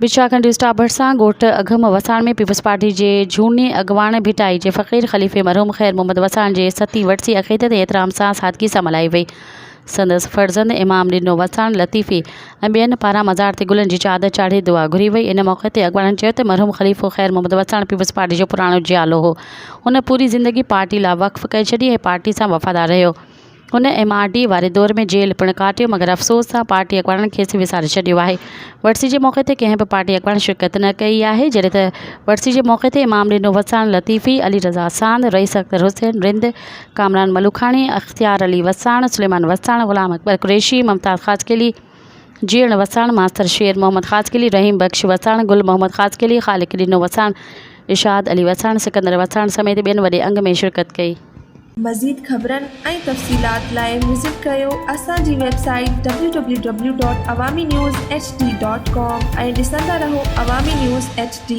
विछाखंड staff भरिसां ॻोठ अघम वसाण में पीपल्स पार्टी जे झूने अॻवान भिटाई जे फ़क़ीर ख़लीफ़े मरहूम ख़ैर मोहम्मद वसाण जे सती वरसी अक़ीदत ऐं एतिराम सां सादगी सां मल्हाई वई। संदसि फर्ज़ंद इमाम ॾिनो वसाण लतीफ़ी ऐं ॿियनि पारां मज़ार ते गुलनि जी चादर चाढ़े दुआ घुरी वई। इन मौक़े ते अॻवाननि चयो त मरहूम ख़लीफ़ो ख़ैर मोहम्मद वसाण पीपल्स पार्टी जो पुराणो जियालो हो। हुन पूरी ज़िंदगी पार्टी लाइ वक़्फ़ करे छॾी ऐं पार्टी सां वफ़ादार रहियो। हुन MRD वारे दौर में जेल पिणु काटियो, मगर अफ़सोस सां पार्टी अॻवाननि खेसि विसारे छॾियो आहे। वरसी जे मौक़े ते कंहिं बि पार्टी अॻवान शिरकत न कई आहे, जॾहिं त वरसी जे मौक़े ते इमाम ॾिनो वसाण लतीफ़ी, अली रज़ा सांद, रईस अख्तर हुसैन रिंद, कामरान मलूखाणी, अख्तियार अली वसाण, सुलेमान वसाण, ग़ुलाम अकबर कुरैशी, मुमताज़ ख़ासकेली, जीअण वसाण, मास्तर शेर मोहम्मद ख़ासकेली, रहीम बख्श वसाण, गुल मोहम्मद ख़ासकेली, ख़ालिक ॾिनो वसाण, इशाद अली वसाण, सिकंदर वसाण समेत ॿियनि वॾे अंग में शिरकत कई। मज़ीद ख़बरनि ऐं तफ़सीलात लाइ विज़िट कयो असांजी वेबसाइट www.awamiNewsHD.com ऐं ॾिसंदा रहो अवामी न्यूज़ HD।